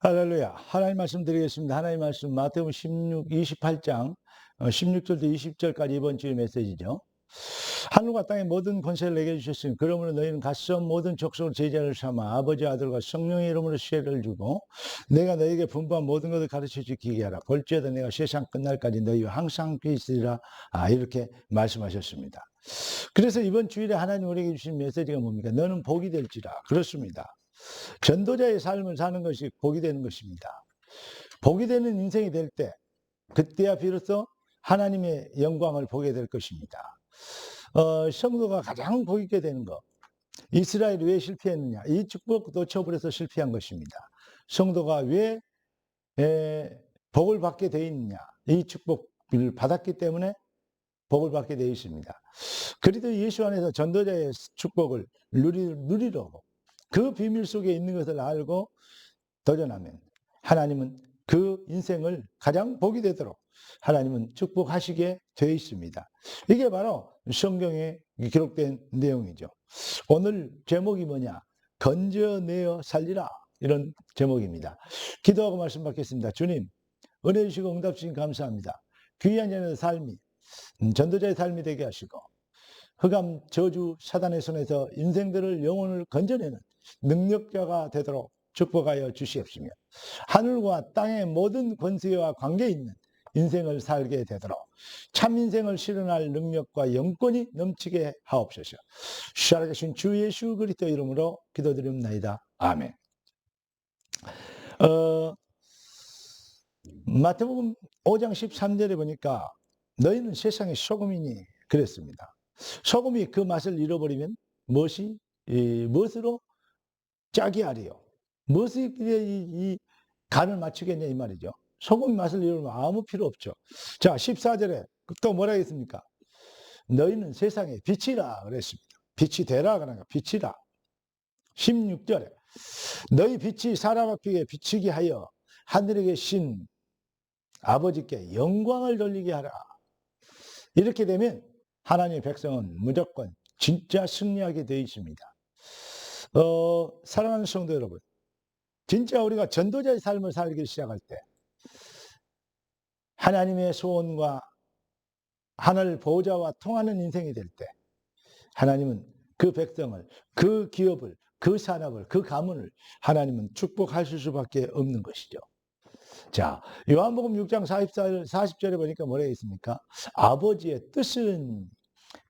할렐루야. 하나님 말씀 드리겠습니다. 하나님 말씀 마태복음 28장 16절부터 20절까지 이번 주의 메시지죠. 하늘과 땅의 모든 권세를 내게 주셨으니 그러므로 너희는 가서 모든 족속을 제자를 삼아 아버지 아들과 성령의 이름으로 세례를 주고 내가 너희에게 분부한 모든 것을 가르쳐 지키게 하라. 볼지어다 내가 세상 끝날까지 너희와 항상 함께 있으리라. 이렇게 말씀하셨습니다. 그래서 이번 주일에 하나님 우리에게 주신 메시지가 뭡니까? 너는 복이 될지라. 그렇습니다. 전도자의 삶을 사는 것이 복이 되는 것입니다. 복이 되는 인생이 될 때, 그때야 비로소 하나님의 영광을 보게 될 것입니다. 성도가 가장 복 있게 되는 것. 이스라엘이 왜 실패했느냐? 이 축복 놓쳐버려서 실패한 것입니다. 성도가 왜 복을 받게 되어 있느냐? 이 축복을 받았기 때문에 복을 받게 되어 있습니다. 그리도 예수 안에서 전도자의 축복을 누리려고 그 비밀 속에 있는 것을 알고 도전하면 하나님은 그 인생을 가장 복이 되도록 하나님은 축복하시게 되어 있습니다. 이게 바로 성경에 기록된 내용이죠. 오늘 제목이 뭐냐? 건져내어 살리라. 이런 제목입니다. 기도하고 말씀 받겠습니다. 주님, 은혜 주시고 응답 주신 감사합니다. 귀한 자의 삶이 전도자의 삶이 되게 하시고 흑암 저주 사단의 손에서 인생들을 영혼을 건져내는 능력자가 되도록 축복하여 주시옵시며 하늘과 땅의 모든 권세와 관계 있는 인생을 살게 되도록 참 인생을 실현할 능력과 영권이 넘치게 하옵소서. 살아계신 주 예수 그리스도 이름으로 기도드립니다. 아멘. 마태복음 5장 13절에 보니까 너희는 세상의 소금이니 그랬습니다. 소금이 그 맛을 잃어버리면 무엇으로 짜게 하리요? 무엇이 이 간을 맞추겠냐 이 말이죠. 소금의 맛을 잃으면 아무 필요 없죠. 자, 14절에 또 뭐라 했습니까? 너희는 세상의 빛이라 그랬습니다. 빛이 되라 그러니까 빛이라. 16절에 너희 빛이 사람 앞에 비치게 하여 하늘에 계신 아버지께 영광을 돌리게 하라. 이렇게 되면 하나님의 백성은 무조건 진짜 승리하게 되어 있습니다. 사랑하는 성도 여러분, 진짜 우리가 전도자의 삶을 살기 시작할 때 하나님의 소원과 하늘 보호자와 통하는 인생이 될 때 하나님은 그 백성을, 그 기업을, 그 산업을, 그 가문을 하나님은 축복하실 수밖에 없는 것이죠. 자, 요한복음 6장 40절에 보니까 뭐라 했습니까? 아버지의 뜻은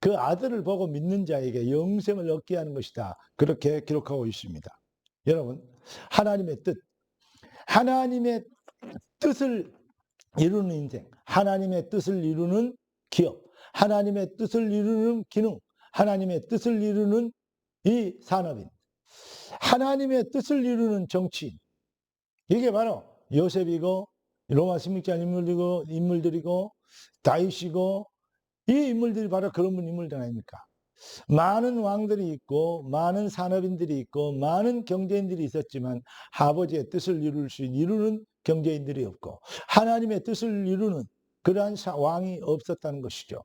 그 아들을 보고 믿는 자에게 영생을 얻게 하는 것이다. 그렇게 기록하고 있습니다. 여러분, 하나님의 뜻을 이루는 인생, 하나님의 뜻을 이루는 기업, 하나님의 뜻을 이루는 기능, 하나님의 뜻을 이루는 이 산업인, 하나님의 뜻을 이루는 정치인, 이게 바로 요셉이고 로마 식민자 인물들이고 다윗이고 이 인물들이 바로 그런 인물들 아닙니까? 많은 왕들이 있고 많은 산업인들이 있고 많은 경제인들이 있었지만 아버지의 뜻을 이루는 경제인들이 없고 하나님의 뜻을 이루는 그러한 왕이 없었다는 것이죠.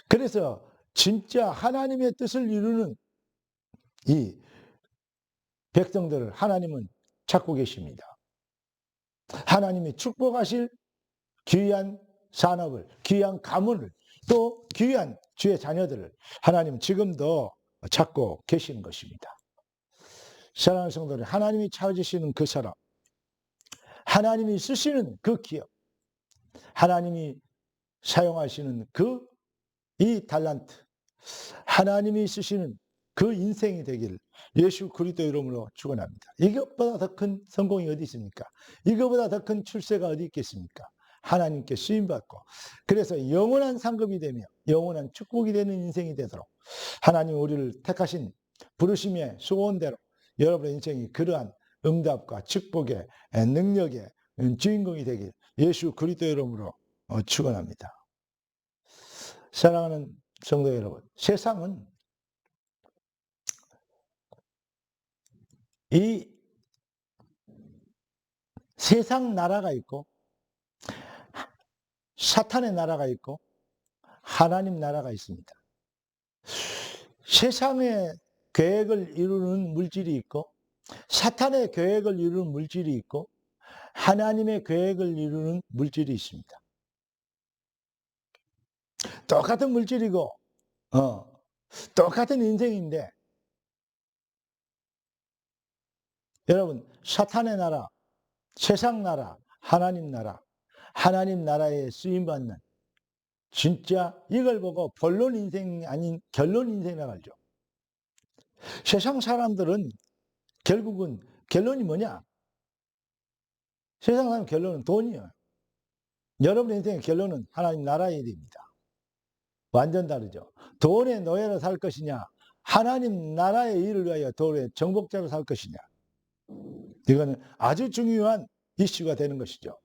그래서 진짜 하나님의 뜻을 이루는 이 백성들을 하나님은 찾고 계십니다. 하나님이 축복하실 귀한 산업을, 귀한 가문을, 또 귀한 주의 자녀들을 하나님은 지금도 찾고 계시는 것입니다. 사랑하는 성도들, 하나님이 찾으시는 그 사람, 하나님이 쓰시는 그 기업, 하나님이 사용하시는 이 달란트, 하나님이 쓰시는 그 인생이 되길 예수 그리스도 이름으로 축원합니다. 이것보다 더 큰 성공이 어디 있습니까? 이것보다 더 큰 출세가 어디 있겠습니까? 하나님께 쓰임받고 그래서 영원한 상급이 되며 영원한 축복이 되는 인생이 되도록 하나님 우리를 택하신 부르심의 소원대로 여러분의 인생이 그러한 응답과 축복의 능력의 주인공이 되길 예수 그리스도 이름으로 축원합니다. 사랑하는 성도 여러분, 세상은 이 세상 나라가 있고 사탄의 나라가 있고 하나님 나라가 있습니다. 세상의 계획을 이루는 물질이 있고 사탄의 계획을 이루는 물질이 있고 하나님의 계획을 이루는 물질이 있습니다. 똑같은 물질이고 똑같은 인생인데 여러분 사탄의 나라, 세상 나라, 하나님 나라에 쓰임받는 진짜 이걸 보고 본론 인생이 아닌 결론 인생이라고 하죠. 세상 사람들은 결국은 결론이 뭐냐? 세상 사람 결론은 돈이에요. 여러분 인생의 결론은 하나님 나라의 일입니다. 완전 다르죠. 돈의 노예로 살 것이냐, 하나님 나라의 일을 위하여 돈의 정복자로 살 것이냐. 이거는 아주 중요한 이슈가 되는 것이죠.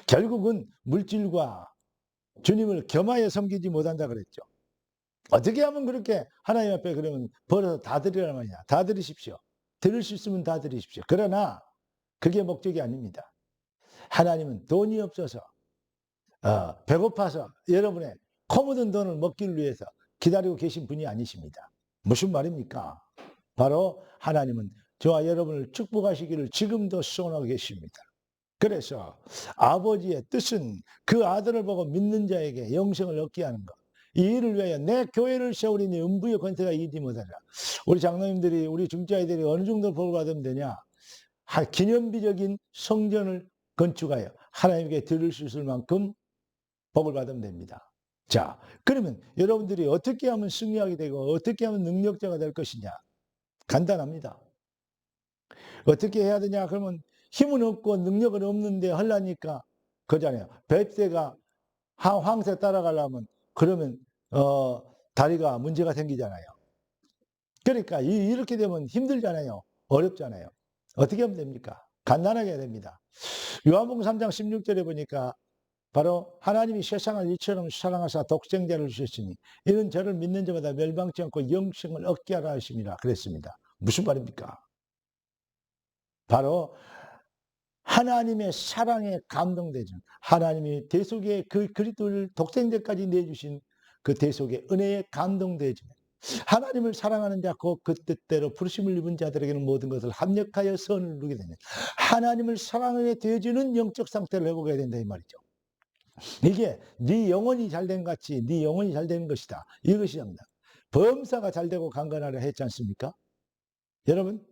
결국은 물질과 주님을 겸하여 섬기지 못한다 그랬죠. 어떻게 하면 그렇게 하나님 앞에 그러면 벌어서 다 드리란 말이냐. 다 드리십시오. 드릴 수 있으면 다 드리십시오. 그러나 그게 목적이 아닙니다. 하나님은 돈이 없어서 배고파서 여러분의 코 묻은 돈을 먹기를 위해서 기다리고 계신 분이 아니십니다. 무슨 말입니까? 바로 하나님은 저와 여러분을 축복하시기를 지금도 소원하고 계십니다. 그래서 아버지의 뜻은 그 아들을 보고 믿는 자에게 영생을 얻게 하는 것. 이 일을 위하여 내 교회를 세우리니 음부의 권세가 이기지 못하리라. 우리 장로님들이 우리 중자애들이 어느 정도 복을 받으면 되냐? 기념비적인 성전을 건축하여 하나님께 드릴 수 있을 만큼 복을 받으면 됩니다. 자, 그러면 여러분들이 어떻게 하면 승리하게 되고 어떻게 하면 능력자가 될 것이냐? 간단합니다. 어떻게 해야 되냐? 그러면 힘은 없고 능력은 없는데 하려니까 그잖아요. 벳새가 황새 따라가려면 그러면 다리가 문제가 생기잖아요. 그러니까 이렇게 되면 힘들잖아요. 어렵잖아요. 어떻게 하면 됩니까? 간단하게 해야 됩니다. 요한복음 3장 16절에 보니까 바로 하나님이 세상을 이처럼 사랑하사 독생자를 주셨으니 이는 저를 믿는 자마다 멸망치 않고 영생을 얻게 하라 하심이라 그랬습니다. 무슨 말입니까? 바로 하나님의 사랑에 감동되죠. 하나님이 대속의 그 그리스도를 독생자까지 내주신 그 대속의 은혜에 감동되죠. 하나님을 사랑하는 자, 그 뜻대로 부르심을 입은 자들에게는 모든 것을 합력하여 선을 이루게 됩니다. 하나님을 사랑하게 되어지는 영적 상태를 회복해야 된다 이 말이죠. 이게 네 영혼이 잘된 같이 네 영혼이 잘 되는 것이다. 이것이 합니다. 범사가 잘되고 강건하라 했지 않습니까? 여러분,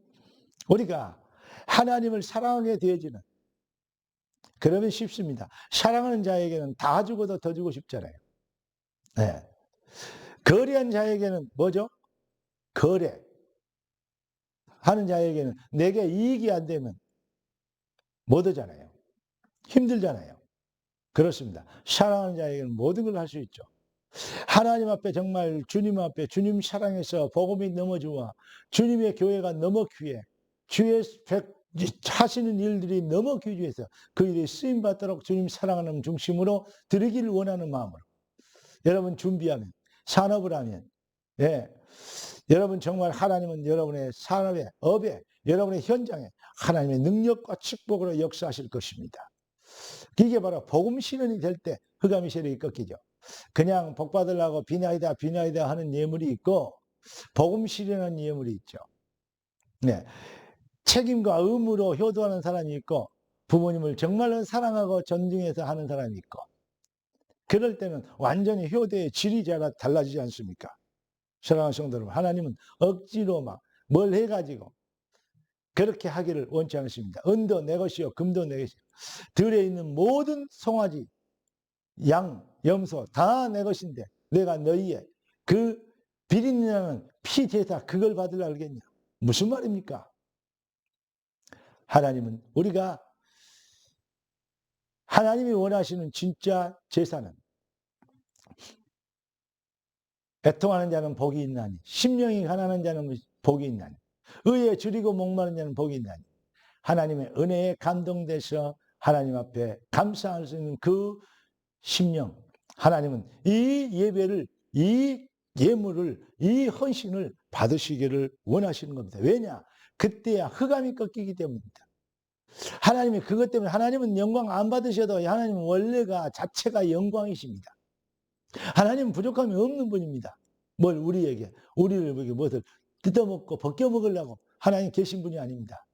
우리가 하나님을 사랑하게 되어지는 그러면 쉽습니다. 사랑하는 자에게는 다 주고도 더 주고 싶잖아요. 네. 거래한 자에게는 뭐죠? 거래. 하는 자에게는 내게 이익이 안 되면 못 하잖아요. 힘들잖아요. 그렇습니다. 사랑하는 자에게는 모든 걸 할 수 있죠. 하나님 앞에 정말 주님 앞에 주님 사랑해서 복음이 넘어주와 주님의 교회가 너무 귀해 주의 하시는 일들이 너무 귀중해서 그 일이 쓰임받도록 주님 사랑하는 중심으로 드리기를 원하는 마음으로 여러분 준비하면 산업을 하면 여러분 정말 하나님은 여러분의 산업에 업에 여러분의 현장에 하나님의 능력과 축복으로 역사하실 것입니다. 이게 바로 복음 실현이 될 때 흑암의 세력이 꺾이죠. 그냥 복 받으려고 비나이다 하는 예물이 있고 복음 실현하는 예물이 있죠. 네. 책임과 의무로 효도하는 사람이 있고 부모님을 정말로 사랑하고 존중해서 하는 사람이 있고 그럴 때는 완전히 효도의 질이 달라지지 않습니까? 사랑하는 성도 여러분, 하나님은 억지로 막 뭘 해가지고 그렇게 하기를 원치 않으십니다. 은도 내 것이요 금도 내 것이요 들에 있는 모든 송아지 양, 염소 다 내 것인데 내가 너희의 그 비린내나는 피 제사 그걸 받으려 알겠냐? 무슨 말입니까? 하나님은 우리가 하나님이 원하시는 진짜 제사는 애통하는 자는 복이 있나니 심령이 가난한 자는 복이 있나니 의에 줄이고 목마른 자는 복이 있나니 하나님의 은혜에 감동돼서 하나님 앞에 감사할 수 있는 그 심령 하나님은 이 예배를 이 예물을 이 헌신을 받으시기를 원하시는 겁니다. 왜냐? 그때야 흑암이 꺾이기 때문입니다. 하나님이 그것 때문에 하나님은 영광 안 받으셔도 하나님은 원래가 자체가 영광이십니다. 하나님은 부족함이 없는 분입니다. 뭘 우리에게 우리를 무엇을 뜯어먹고 벗겨먹으려고 하나님 계신 분이 아닙니다.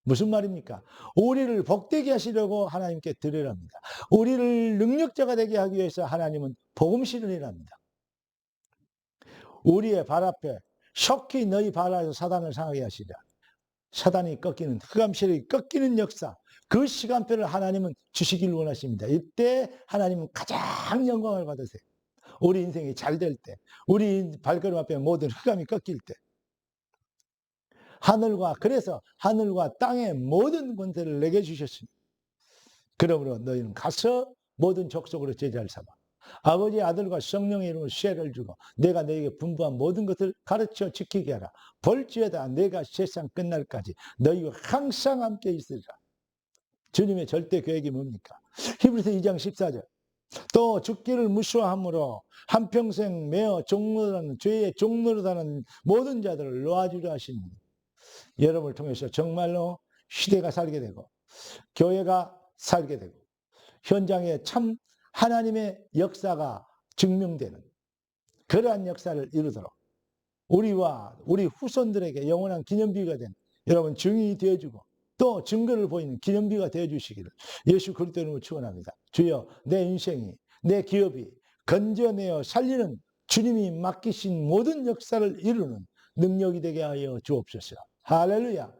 무슨 말입니까? 우리를 복되게 하시려고 하나님께 드리랍니다. 우리를 능력자가 되게 하기 위해서 하나님은 복음 실현이랍니다. 우리의 발 앞에 속히 너희 발 아래서 사단을 상하게 하시리라. 사단이 꺾이는, 흑암 세력이 꺾이는 역사, 그 시간표를 하나님은 주시길 원하십니다. 이때 하나님은 가장 영광을 받으세요. 우리 인생이 잘 될 때, 우리 발걸음 앞에 모든 흑암이 꺾일 때, 그래서 하늘과 땅의 모든 권세를 내게 주셨습니다. 그러므로 너희는 가서 모든 족속으로 제자를 삼아 아버지, 아들과 성령의 이름으로 쇠를 주고 내가 너희에게 분부한 모든 것을 가르쳐 지키게 하라. 볼지어다 내가 세상 끝날까지 너희와 항상 함께 있으리라. 주님의 절대 계획이 뭡니까? 히브리서 2장 14절. 또 죽기를 무수함으로 한평생 매어 종로라는 죄의 종로로다는 모든 자들을 놓아주려 하시니 여러분을 통해서 정말로 시대가 살게 되고 교회가 살게 되고 현장에 참 하나님의 역사가 증명되는 그러한 역사를 이루도록 우리와 우리 후손들에게 영원한 기념비가 된 여러분 증인이 되어주고 또 증거를 보이는 기념비가 되어주시기를 예수 그리스도 이름으로 축원합니다. 주여, 내 인생이, 내 기업이 건져내어 살리는 주님이 맡기신 모든 역사를 이루는 능력이 되게 하여 주옵소서. 할렐루야.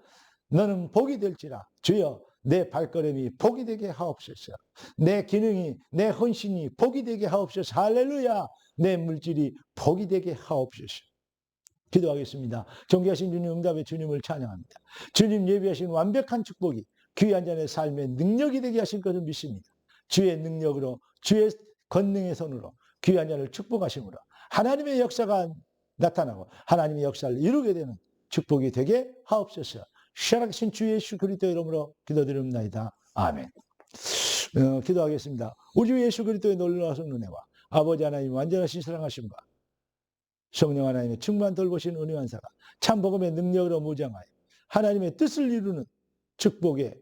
너는 복이 될지라. 주여, 내 발걸음이 복이 되게 하옵소서. 내 기능이, 내 헌신이 복이 되게 하옵소서. 할렐루야. 내 물질이 복이 되게 하옵소서. 기도하겠습니다. 존귀하신 주님, 응답의 주님을 찬양합니다. 주님 예비하신 완벽한 축복이 귀한 자의 삶의 능력이 되게 하실 것을 믿습니다. 주의 능력으로, 주의 권능의 손으로 귀한 자를 축복하심으로 하나님의 역사가 나타나고 하나님의 역사를 이루게 되는 축복이 되게 하옵소서. 살아계신 주 예수 그리스도 이름으로 기도드립니다. 아멘. 기도하겠습니다. 우리 주 예수 그리스도의 놀라우신 은혜와 아버지 하나님 완전하신 사랑하심과 성령 하나님의 충만 돌보신 은혜한 사가 참 복음의 능력으로 무장하여 하나님의 뜻을 이루는 축복의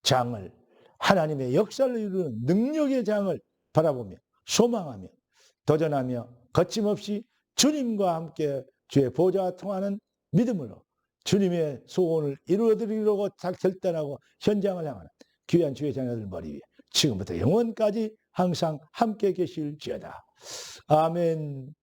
장을, 하나님의 역사를 이루는 능력의 장을 바라보며 소망하며 도전하며 거침없이 주님과 함께 주의 보좌와 통하는 믿음으로 주님의 소원을 이루어드리려고 결단하고 현장을 향하는 귀한 주의 자녀들 머리 위에 지금부터 영원까지 항상 함께 계실지어다. 아멘.